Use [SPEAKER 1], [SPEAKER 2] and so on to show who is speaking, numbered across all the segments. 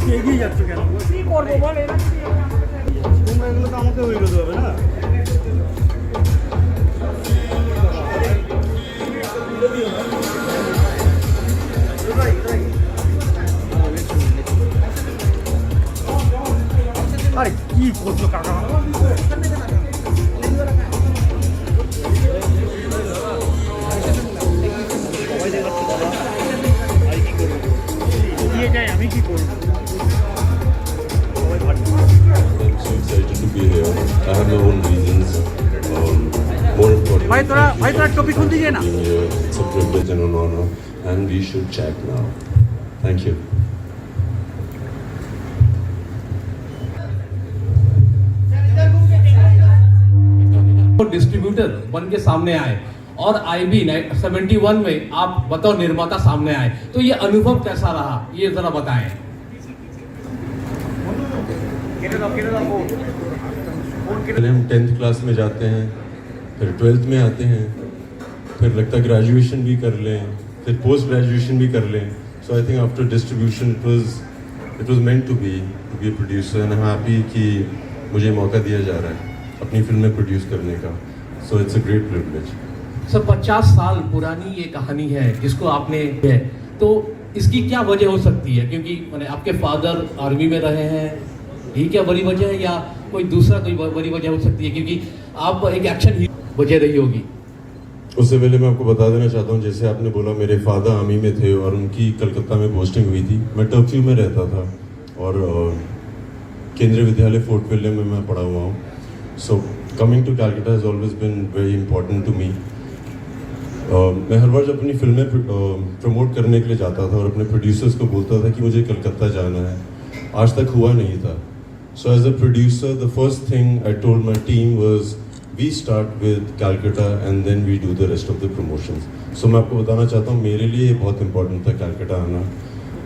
[SPEAKER 1] একটু এগিয়ে যাচ্ছ কেন?
[SPEAKER 2] কি করবো বল, এরা যদি
[SPEAKER 1] তোমরা এগুলো তো আমাকে হয়ে যেতে হবে না? আরে কি করছো কাকা? দিয়ে যাই, আমি কি করবো?
[SPEAKER 3] I'm so excited to be here. I have my own reasons. More important,
[SPEAKER 1] भाई थोड़ा टॉपिक खुल दीजिए ना।
[SPEAKER 3] being here. It's a privilege and an honor, and we should chat now. Thank you.
[SPEAKER 4] Distributor बन के सामने आए और IB 71 में आप बतौर निर्माता सामने आए, तो ये अनुभव कैसा रहा, ये जरा बताएं।
[SPEAKER 3] पहले हम 10th क्लास में जाते हैं, फिर 12th में आते हैं, फिर लगता है ग्रेजुएशन भी कर लें, फिर पोस्ट ग्रेजुएशन भी कर लें. So I think after distribution it was meant to be a producer, and I am happy कि मुझे मौका दिया जा रहा है अपनी फिल्में प्रोड्यूस करने का. So it's a great privilege.
[SPEAKER 4] Sir 50 साल पुरानी ये कहानी है जिसको आपने है, तो इसकी क्या वजह हो सकती है? क्योंकि मैंने आपके फादर आर्मी में रहे हैं, यही क्या बड़ी वजह है, या कोई दूसरा कोई बड़ी वजह हो सकती है? क्योंकि आप एक एक्शन ही वजह रही होगी.
[SPEAKER 3] उससे पहले मैं आपको बता देना चाहता हूँ, जैसे आपने बोला मेरे फादर आर्मी में थे और उनकी कलकत्ता में पोस्टिंग हुई थी. मैं टर्फ्यू में रहता था और केंद्रीय विद्यालय फोर्ट विलियम में मैं पढ़ा हुआ हूँ. So coming to Calcutta has always been very important to me. मैं हर बार जब अपनी फिल्में प्रमोट करने के लिए जाता था और अपने प्रोड्यूसर्स को बोलता था कि मुझे कलकत्ता जाना है, आज तक हुआ नहीं था. So as a producer the first thing I told my team was we start with Calcutta and then we do the rest of the promotions. So मैं आपको बताना चाहता हूँ मेरे लिए बहुत इंपॉर्टेंट था कैलकाटा आना,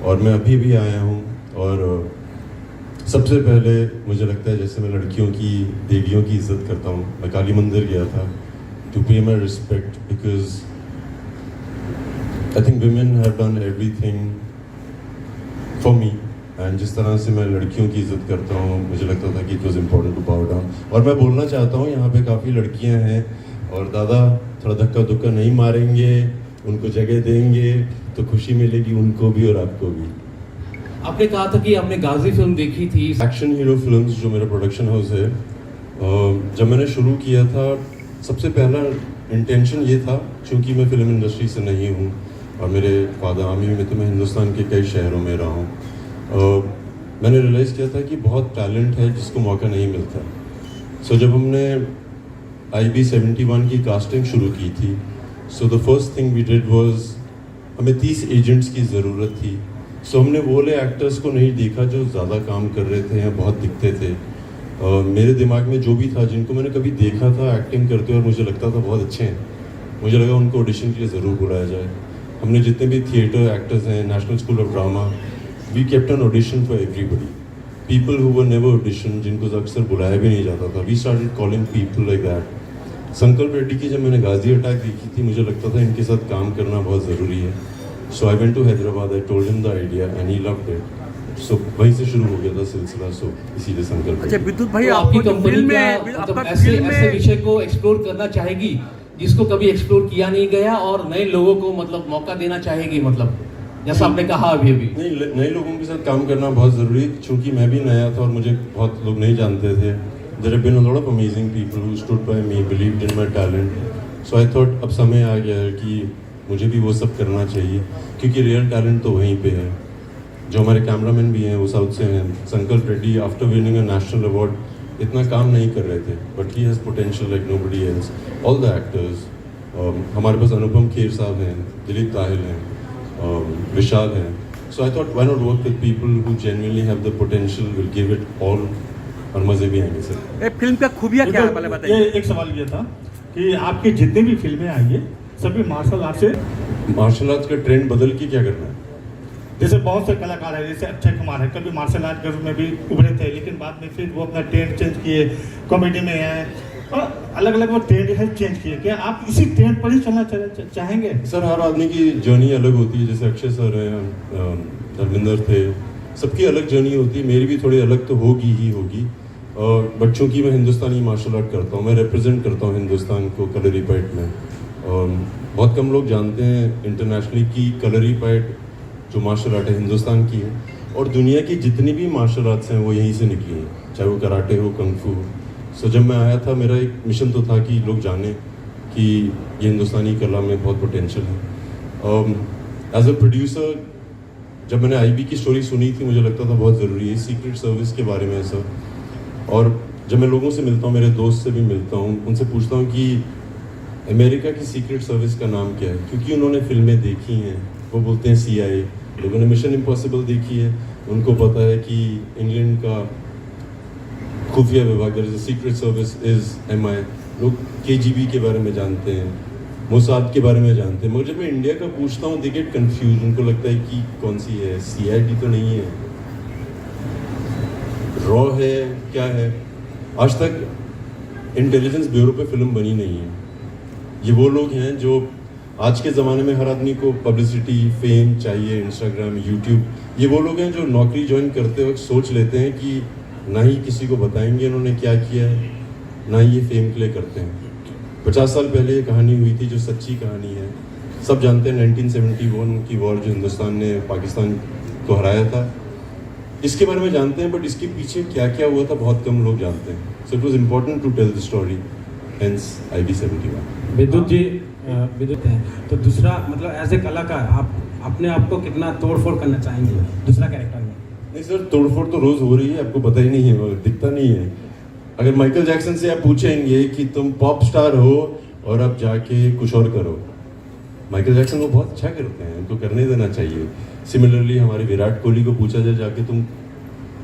[SPEAKER 3] और मैं अभी भी आया हूँ. और सबसे पहले मुझे लगता है जैसे मैं लड़कियों की देवियों की इज्जत करता हूँ, मैं काली मंदिर गया था टू पे my respect because I think women have done everything for me, and जिस तरह से मैं लड़कियों की इज्जत करता हूँ मुझे लगता था कि it was important to bow down. और मैं बोलना चाहता हूँ यहाँ पे काफ़ी लड़कियाँ हैं और दादा थोड़ा धक्का धुक्का नहीं मारेंगे, उनको जगह देंगे तो खुशी मिलेगी उनको भी और आपको भी.
[SPEAKER 4] आपने कहा था कि आपने गाजी फिल्म देखी थी.
[SPEAKER 3] एक्शन हीरो फिल्म्स जो मेरा प्रोडक्शन हाउस है, जब मैंने शुरू किया था सबसे पहला इंटेंशन ये था, क्योंकि मैं फिल्म इंडस्ट्री से नहीं हूँ और मेरे फादर आर्मी में थे, मैं हिंदुस्तान के कई शहरों में रहा हूँ. मैंने रियलाइज़ किया था कि बहुत टैलेंट है जिसको मौका नहीं मिलता. सो जब हमने IB 71 की कास्टिंग शुरू की थी, so the first thing we did was हमें 30 एजेंट्स की ज़रूरत थी. सो हमने वो वाले एक्टर्स को नहीं देखा जो ज़्यादा काम कर रहे थे या बहुत दिखते थे. मेरे दिमाग में जो भी था, जिनको मैंने कभी देखा था एक्टिंग करते और मुझे लगता था बहुत अच्छे हैं, मुझे लगा उनको ऑडिशन के लिए ज़रूर बुलाया जाए. हमने जितने भी थिएटर एक्टर्स हैं, national school of drama, we kept an audition for everybody. People who were never audition, जिनको अक्सर बुलाया भी नहीं जाता था, we started calling people like that. Sankalp Reddy की जब मैंने गाजी अटैक देखी थी, मुझे लगता था इनके साथ काम करना बहुत ज़रूरी है. So I went to Hyderabad, I told him the idea and he loved it. So वहीं से शुरू हो गया था सिलसिला. सो इसीलिए संकल्प.
[SPEAKER 1] अच्छा विद्युत भाई,
[SPEAKER 4] तो
[SPEAKER 1] आपकी
[SPEAKER 4] आपकी कंपनी
[SPEAKER 1] फिल्म
[SPEAKER 4] क्या
[SPEAKER 1] में
[SPEAKER 4] मतलब
[SPEAKER 1] आपका
[SPEAKER 4] ऐसे
[SPEAKER 1] फिल्म
[SPEAKER 4] ऐसे
[SPEAKER 1] में
[SPEAKER 4] विषय को एक्सप्लोर करना चाहेगी जिसको कभी एक्सप्लोर किया नहीं गया, और नए लोगों को मतलब मौका देना चाहेगी, मतलब जैसा आपने कहा अभी
[SPEAKER 3] नहीं, नए लोगों के साथ काम करना बहुत ज़रूरी है, क्योंकि मैं भी नया था और मुझे बहुत लोग नहीं जानते थे. There have been a lot of amazing people who stood by me, believed in my talent. So I thought अब समय आ गया है कि मुझे भी वो सब करना चाहिए, क्योंकि रियल टैलेंट तो वहीं पे है. जो हमारे कैमरामैन भी हैं वो साउथ से हैं. संकल्प Reddy after winning a national award इतना काम नहीं कर रहे थे, but he has potential like nobody else. All the actors, हमारे पास अनुपम खेर साहब हैं, दिलीप ताहिल हैं, विशाल हैं. So I thought why not work with people who genuinely have the potential, will give it all, और मज़े भी आएंगे सर.
[SPEAKER 1] ये फिल्म का खूबियाँ क्या है पहले
[SPEAKER 5] ये
[SPEAKER 1] बताइए.
[SPEAKER 5] एक सवाल ये था कि आपकी जितनी भी फिल्में आई है सभी मार्शल आर्ट से.
[SPEAKER 3] मार्शल आर्ट्स का ट्रेंड बदल के क्या करना है?
[SPEAKER 5] जैसे बहुत से कलाकार हैं, जैसे अक्षय कुमार है, कभी मार्शल आर्ट के रूप में भी उभरे थे, लेकिन बाद में फिर वो अपना ट्रेंड चेंज किए, कॉमेडी में आए, और अलग अलग वो ट्रेंड है चेंज किए. क्या आप इसी ट्रेंड पर ही चलना चाहेंगे?
[SPEAKER 3] सर हर आदमी की जर्नी अलग होती है. जैसे अक्षय सर हैं, धर्मेंद्र थे, सबकी अलग जर्नी होती है, मेरी भी थोड़ी अलग तो होगी ही होगी। बट चूँकि मैं हिंदुस्तानी मार्शल आर्ट करता हूँ, मैं रिप्रेजेंट करता हूँ हिंदुस्तान को कलरीपयट्ट में। बहुत कम लोग जानते हैं इंटरनेशनली कि कलरीपयट्ट जो मार्शल आर्ट है हिंदुस्तान की है, और दुनिया की जितनी भी मार्शल आर्ट्स हैं वो यहीं से निकली हैं, चाहे वो कराटे हो, कंग फू। सो जब मैं आया था, मेरा एक मिशन तो था कि लोग जानें कि ये हिंदुस्तानी कला में बहुत पोटेंशियल है। एज अ प्रोड्यूसर जब मैंने आईबी की स्टोरी सुनी थी, मुझे लगता था बहुत ज़रूरी है सीक्रेट सर्विस के बारे में सब। और जब मैं लोगों से मिलता हूँ, मेरे दोस्त से भी मिलता हूँ, उनसे पूछता हूँ कि अमेरिका की सीक्रेट सर्विस का नाम क्या है, क्योंकि उन्होंने फिल्में देखी हैं। वो बोलते हैं CIA, लोगों ने मिशन इम्पॉसिबल देखी है, उनको पता है कि इंग्लैंड का खुफिया विभाग there is a secret service is MI। लोग KGB के बारे में जानते हैं, मोसाद के बारे में जानते हैं, मगर जब मैं इंडिया का पूछता हूँ दे गेट कंफ्यूज। उनको लगता है कि कौन सी है, CID तो नहीं है, रॉ है, क्या है। आज तक इंटेलिजेंस ब्यूरो पे फिल्म बनी नहीं है। ये वो लोग हैं जो आज के ज़माने में हर आदमी को पब्लिसिटी, फेम चाहिए, इंस्टाग्राम, यूट्यूब। ये वो लोग हैं जो नौकरी ज्वाइन करते वक्त सोच लेते हैं कि ना ही किसी को बताएंगे उन्होंने क्या किया है, ना ही ये फेम के लिए करते हैं। 50 साल पहले ये कहानी हुई थी जो सच्ची कहानी है। सब जानते हैं 1971 की वॉर जो हिंदुस्तान ने पाकिस्तान को हराया था, इसके बारे में जानते हैं, बट इसके पीछे क्या क्या हुआ था बहुत कम लोग जानते हैं। So it was important to tell the story, hence IB 71।
[SPEAKER 2] विद्युत जी, विद्युत है तो दूसरा मतलब एज ए कलाकार आप अपने आप को कितना तोड़-फोड़ करना चाहेंगे दूसरा कैरेक्टर में?
[SPEAKER 3] नहीं सर, तोड़फोड़ तो रोज़ हो रही है, आपको पता ही नहीं है, वो दिखता नहीं है। अगर माइकल जैक्सन से आप पूछेंगे कि तुम पॉप स्टार हो और अब जाके कुछ और करो, माइकल जैक्सन वो बहुत अच्छा करते हैं, उनको करने देना चाहिए। सिमिलरली हमारे विराट कोहली को पूछा जाए जाके तुम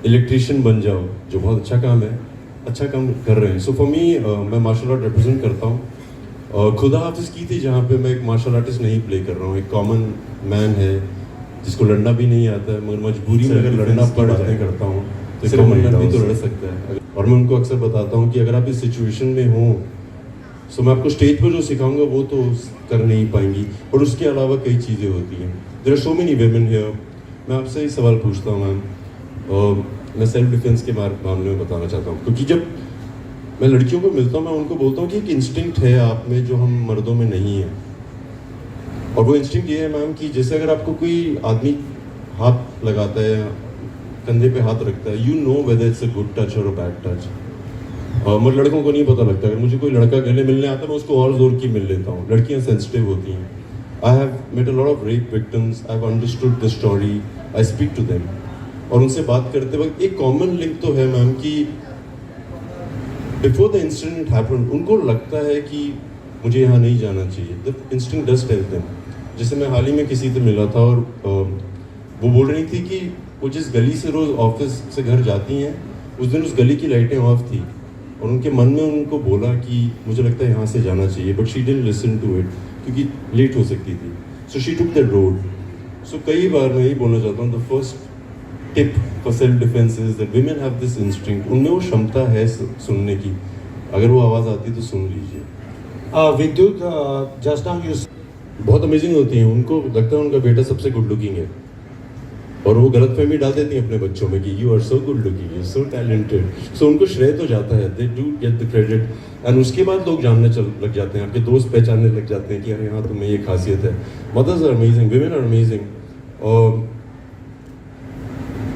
[SPEAKER 3] इलेक्ट्रीशियन बन जाओ, जो बहुत अच्छा काम है, अच्छा काम कर रहे हैं। सो फॉर मी, मैं मार्शल आर्ट रिप्रेजेंट करता हूँ। खुदा हाफिज़ की थी जहाँ पे मैं एक मार्शल आर्टिस्ट नहीं प्ले कर रहा हूँ, एक कॉमन मैन है जिसको लड़ना भी नहीं आता है, मगर मजबूरी में अगर लड़ना पड़ जाए करता हूँ तो कॉमन मैन भी तो लड़ सकता है। और मैं उनको अक्सर बताता हूँ कि अगर आप इस सिचुएशन में हो सो मैं आपको स्टेज पर जो सिखाऊंगा वो तो कर नहीं पाएंगी, और उसके अलावा कई चीज़ें होती हैं। There are so many women here. मैं आपसे ही सवाल पूछता हूँ मैम, मैं सेल्फ डिफेंस के मामले में बताना चाहता हूँ, क्योंकि जब मैं लड़कियों को मिलता हूँ मैं उनको बोलता हूँ कि एक इंस्टिंक्ट है आप में जो हम मर्दों में नहीं है, और वो इंस्टिंक्ट ये है मैम कि जैसे अगर आपको कोई आदमी हाथ लगाता है, कंधे पे हाथ रखता है, you know whether it's a good touch और अ बैड टच। मगर लड़कों को नहीं पता लगता। अगर मुझे कोई लड़का गले मिलने आता है मैं उसको और जोर की मिल लेता हूँ। लड़कियाँ सेंसिटिव होती हैं। I have met a lot of rape victims, I have understood the story, I speak to them, और उनसे बात करते वक्त एक कॉमन लिंक तो है मैम कि बिफोर द इंसिडेंट हैपेंड उनको लगता है कि मुझे यहाँ नहीं जाना चाहिए। The instinct does tell them. जैसे मैं हाल ही में किसी से मिला था और वो बोल रही थी कि वो जिस गली से रोज़ ऑफिस से घर जाती हैं उस दिन उस गली की लाइटें ऑफ थी, और उनके मन में उनको बोला कि मुझे लगता है यहाँ से जाना चाहिए, but she didn't listen to it क्योंकि लेट हो सकती थी। So she took the road. So कई बार मैं यही बोलना चाहता हूँ, the first tip for self defence is that women have this instinct. उनमें वो क्षमता है सुनने की, अगर वो आवाज़ आती है तो सुन लीजिए।
[SPEAKER 2] विद्युत, जस्ट नाउ यू
[SPEAKER 3] बहुत अमेजिंग होती हैं। उनको लगता है उनका बेटा सबसे गुड लुकिंग है, और वो गलतफहमी डाल देती हैं अपने बच्चों में कि you are so good looking, you so talented. So उनको श्रेय तो जाता है, they do get the credit, and उसके बाद लोग जानने लग जाते हैं, आपके दोस्त पहचानने लग जाते हैं कि अरे हाँ तुम्हें ये खासियत है। Mothers are amazing, women are amazing.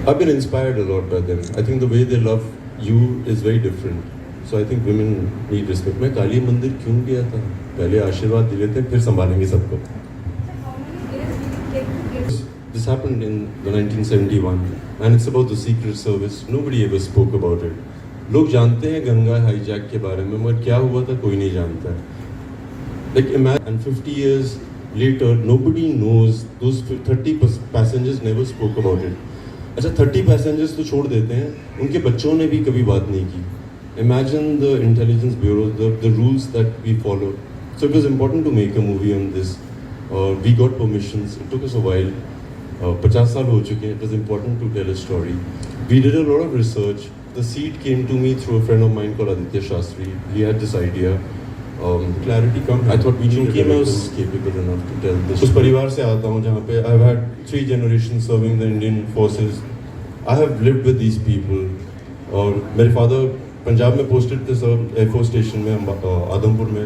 [SPEAKER 3] I've been inspired a lot by them. I think the way they love you is very different. So I think women need respect. मैं काली मंदिर क्यों गया था? पहले आशीर्वाद दे लेते हैं, फिर संभालेंगे सबको। This happened in the 1971, and it's about the Secret Service. Nobody ever spoke about it. लोग जानते हैं गंगा हाईजैक के बारे में, मगर क्या हुआ था कोई नहीं जानता है। Like imagine, and 50 years later, nobody knows. Those 30 passengers never spoke about it. अच्छा 30 passengers तो छोड़ देते हैं, उनके बच्चों ने भी कभी बात नहीं की। Imagine the intelligence bureau, the rules that we follow. So it was important to make a movie on this. We got permissions. It took us a while. 50 साल हो चुके हैं. It was important to tell a story. We did a lot of research. The seed came to me through a friend of mine called Aditya Shastri. He had this idea. Clarity come. I thought क्योंकि मैं उस capable enough to tell this. उस परिवार से आता हूँ जहाँ पे I've had 3 generations serving the Indian forces. I have lived with these people. और मेरे फादर पंजाब में पोस्टेड थे सर, एयरफोर्स स्टेशन में आदमपुर में.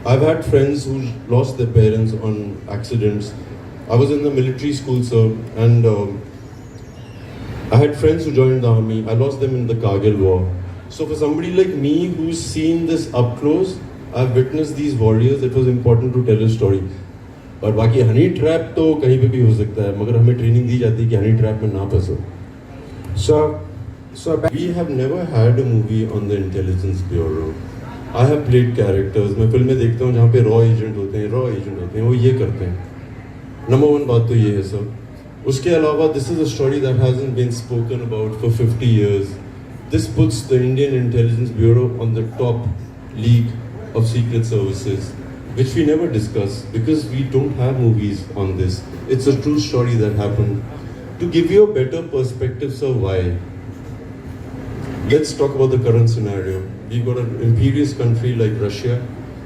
[SPEAKER 3] I have had friends who lost their parents on accidents. I was in the military school sir, and I had friends who joined the army. I lost them in the Kargil war. So for somebody like me who's seen this up close, I've witnessed these warriors. It was important to tell a story. और बाकी honey trap तो कहीं पे भी हो सकता है, मगर हमें ट्रेनिंग दी जाती है कि हनी ट्रैप में ना फंसो. So we have never had a movie on the intelligence bureau. I have played characters. मैं फिल्में देखता हूँ जहाँ पे रॉ एजेंट होते हैं, वो ये करते हैं. नंबर 1 बात तो ये है सर. उसके अलावा this is a story that hasn't been spoken about for 50 years. This puts the Indian intelligence bureau on the top league of secret services, which we never discuss because we don't have movies on this. It's a true story that happened. To give you a better perspective, sir, why? Let's talk about the current scenario. We've got an imperious country like Russia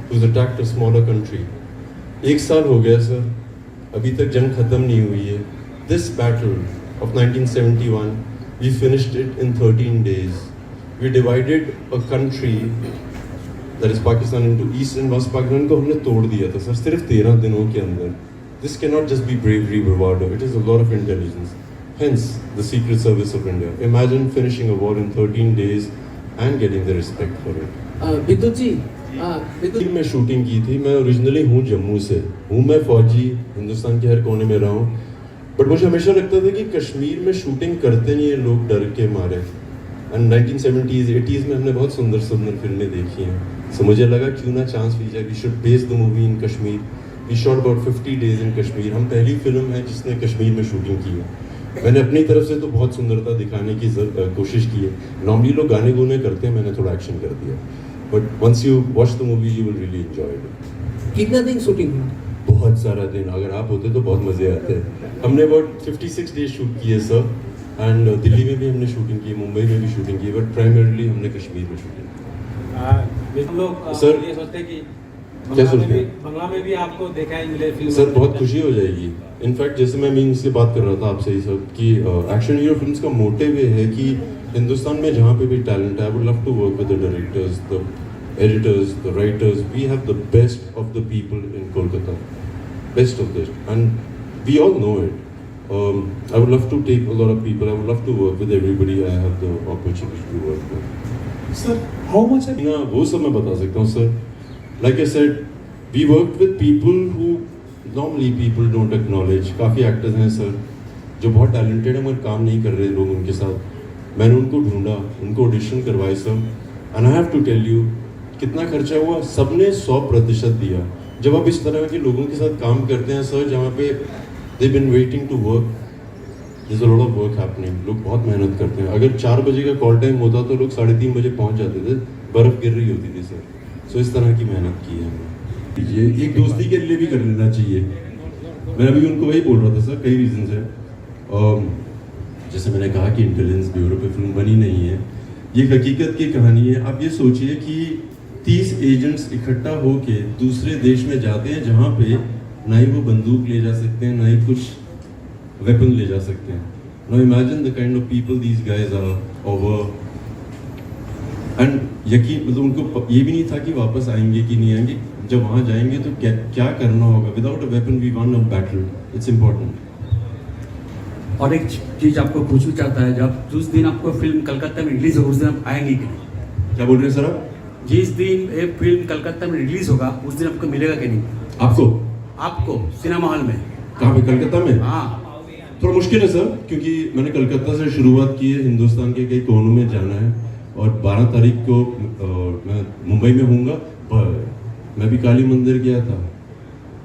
[SPEAKER 3] who's attacked a smaller country. 1 साल हो गया sir, अभी तक जंग खत्म नहीं हुई है. This battle of 1971, we finished it in 13 days. We divided a country, that is Pakistan, into East and West Pakistan को हमने तोड़ दिया था सर सिर्फ 13 दिनों के अंदर. This cannot just be bravery, bravado. It is a lot of intelligence. Hence, the Secret Service of India. Imagine finishing a war in 13 days and getting the respect for it.
[SPEAKER 6] विद्युत जी,
[SPEAKER 3] मैं shooting की थी. मैं originally हूँ जम्मू से, हूँ मैं फौजी, हिंदुस्तान के हर कोने में रहा हूँ. बट मुझे हमेशा लगता था कि कश्मीर में शूटिंग करते नहीं है लोग डर के मारे. एंड 1970s 80s में हमने बहुत सुंदर सुंदर फिल्में देखी हैं. सो मुझे लगा क्यों ना चांस ली जाए. We should base the movie in Kashmir. We shot about 50 days इन कश्मीर. हम पहली फिल्म है जिसने कश्मीर में शूटिंग की है. मैंने अपनी तरफ से तो बहुत सुंदरता दिखाने की कोशिश की है. नॉर्मली लोग गाने गुने करते हैं, मैंने थोड़ा एक्शन कर दिया. But once you watch the movie you will really enjoy it.
[SPEAKER 6] कितना दिन शूटिंग हुआ?
[SPEAKER 3] बहुत सारा दिन. अगर आप होते तो बहुत मज़े आते हैं. हमने अबाउट 56 days शूट किए सर. एंड दिल्ली में भी हमने शूटिंग की, मुंबई में भी शूटिंग की, बट प्राइमरली हमने कश्मीर में शूटिंग की.
[SPEAKER 2] हम लोग
[SPEAKER 3] सर,
[SPEAKER 2] ये सोचते हैं कि
[SPEAKER 3] क्या सोचते हैं?
[SPEAKER 2] बंगला में भी आपको देखा है मिले फिल्म.
[SPEAKER 3] सर बहुत खुशी हो जाएगी. इनफैक्ट जैसे मैं मीन से बात कर रहा था आपसे ही सर कि एक्शन हीरो फिल्म्स का मोटिव ये है कि हिंदुस्तान में जहाँ पे भी टैलेंट है, I would love to work with the directors, the editors, the writers. We have the best of the people in Kolkata, best of this, and we all know it. I would love to take a lot of people. I would love to work with everybody I have the opportunity to work with.
[SPEAKER 5] Sir, how much?
[SPEAKER 3] ना वो सब मैं बता सकता हूँ sir. Like I said, we worked with people who normally people don't acknowledge. काफ़ी actors हैं sir जो बहुत टैलेंटेड हैं मगर काम नहीं कर रहे लोग उनके साथ. मैंने उनको ढूंढा, उनको ऑडिशन करवाए sir. And I have to tell you कितना खर्चा हुआ. सबने 100% दिया. जब आप इस तरह के लोगों के साथ काम करते हैं सर जहाँ पे they been waiting to work, there is a lot of work happening. लोग बहुत मेहनत करते हैं. अगर 4 बजे का कॉल टाइम होता तो लोग 3:30 बजे पहुँच जाते थे. बर्फ़ गिर रही होती थी सर. सो इस तरह की मेहनत की है हमने. ये एक दोस्ती के लिए भी कर लेना चाहिए. मैं अभी उनको वही बोल रहा था सर, कई रीजंस हैं. जैसे मैंने कहा कि इंटेलिजेंस ब्यूरो पे फिल्म बनी नहीं है, ये हकीकत की कहानी है. आप ये सोचिए कि 30 एजेंट्स इकट्ठा होके दूसरे देश में जाते हैं जहाँ पे ना ही वो बंदूक ले जा सकते हैं, ना ही कुछ वेपन ले जा सकते हैं. Now imagine the kind of people these guys are over. And यकीन मतलब उनको ये भी नहीं था कि वापस आएंगे कि नहीं आएंगे. जब वहाँ जाएंगे तो क्या करना होगा. Without a weapon we won a battle. It's important.
[SPEAKER 1] और एक चीज आपको पूछना चाहता है, जब जिस दिन आपको फिल्म कलकत्ता में रिलीज होगा उस दिन आप आएंगे कि नहीं?
[SPEAKER 3] क्या बोल रहे हैं सर आप?
[SPEAKER 1] जिस दिन एक फिल्म कलकत्ता में रिलीज होगा उस दिन आपको मिलेगा कि नहीं? आपको सिनेमा हॉल में.
[SPEAKER 3] कहाँ पे? कलकत्ता में?
[SPEAKER 1] हाँ.
[SPEAKER 3] थोड़ा मुश्किल है सर क्योंकि मैंने कलकत्ता से शुरुआत की है. हिंदुस्तान के कई कोनों में जाना है और 12 तारीख को मैं मुंबई में हूँगा. पर मैं भी काली मंदिर गया था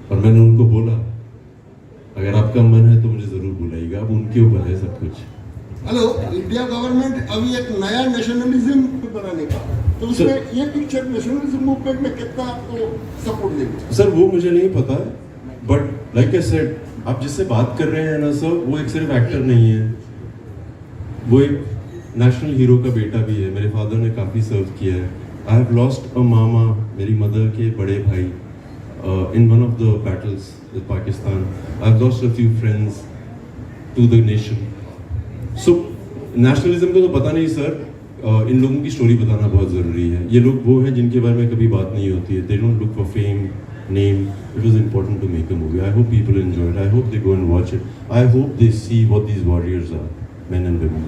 [SPEAKER 3] और मैंने उनको बोला अगर आपका मन है तो मुझे ज़रूर बुलाइएगा. अब उनके ऊपर है सब कुछ.
[SPEAKER 7] हेलो, इंडिया गवर्नमेंट अभी एक नया नेशनलिज्म बनाने का, तो उसमें ये पिक्चर नेशनलिज्म मूवमेंट में कितना आपको सपोर्ट देंगे?
[SPEAKER 3] सर वो मुझे नहीं पता है. बट लाइक आई सेड, आप जिससे बात कर रहे हैं ना सर, वो एक सिर्फ एक्टर नहीं है, वो एक नेशनल हीरो का बेटा भी है. मेरे फादर ने काफ़ी सर्व किया है. आई हैव लॉस्ट अ मामा, मेरी मदर के बड़े भाई, in one of the battles with Pakistan. I have lost a few friends to the nation. So nationalism को तो पता नहीं सर, इन लोगों की स्टोरी बताना बहुत ज़रूरी है। ये लोग वो हैं जिनके बारे में कभी बात नहीं होती है। They don't look for fame, name. It was important to make a movie. I hope people enjoy it. I hope they go and watch it. I hope they see what these warriors are, men and women.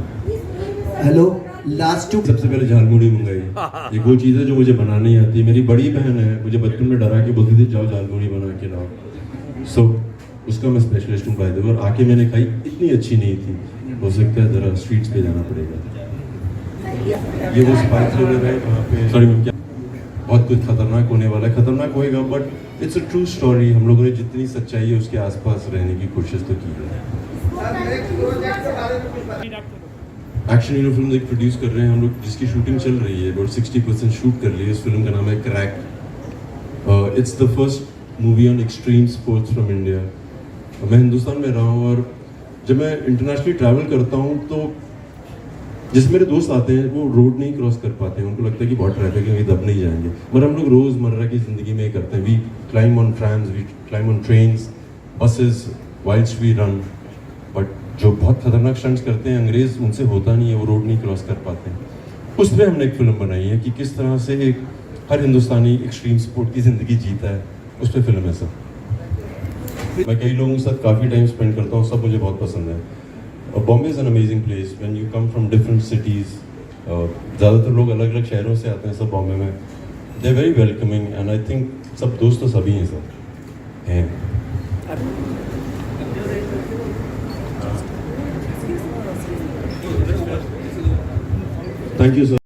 [SPEAKER 8] Hello, last two
[SPEAKER 3] सबसे पहले झालमुड़ी मंगाई। ये वो चीज़ है जो मुझे बनानी आती है। मेरी बड़ी बहन है, मुझे बचपन में डरा के बोलती थी जाओ झालमुड़ी बना के लाओ। सो उसका मैं स्पेशलिस्ट हूँ बाय द वे। और आके मैंने खाई, इतनी अच्छी नहीं थी। हो सकता है ज़रा स्ट्रीट्स पे जाना पड़ेगा। ये वो स्पाइस रिवर है वहाँ पे। सॉरी मैम, क्या बहुत कुछ खतरनाक होने वाला है। खतरनाक होएगा but it's a true story. हम लोगों ने जितनी सच्चाई है उसके आसपास रहने की कोशिश तो की है। एक्शन हीरो फिल्म एक प्रोड्यूस कर रहे हैं हम लोग, जिसकी शूटिंग चल रही है। अबाउट 60% शूट कर ली है। इस फिल्म का नाम है crack. It's the first movie on extreme sports from India. मैं हिंदुस्तान में रहा हूँ और जब मैं इंटरनेशनली ट्रैवल करता हूँ तो जिस मेरे दोस्त आते हैं वो रोड नहीं क्रॉस कर पाते हैं। उनको लगता है कि बहुत ट्रैफिक है, दब नहीं जाएंगे। मगर हम लोग रोज़मर्रा की ज़िंदगी में ये करते हैं। We climb on trams, we climb on trains, buses, whiles we run. But जो बहुत खतरनाक स्टंट्स करते हैं अंग्रेज़, उनसे होता नहीं है, वो रोड नहीं क्रॉस कर पाते हैं। उस पर हमने एक फ़िल्म बनाई है कि किस तरह से एक हर हिंदुस्तानी एक्सट्रीम स्पोर्ट की ज़िंदगी जीता है। उस पर फिल्म है सर। मैं कई लोगों के साथ काफ़ी टाइम स्पेंड करता हूँ, सब मुझे बहुत पसंद है। Bombay is an amazing place when you come from different cities. ज़्यादातर लोग अलग अलग शहरों से आते हैं सब बॉम्बे में। They are very welcoming and I think सब दोस्त तो सभी हैं सर हैं। Thank you sir.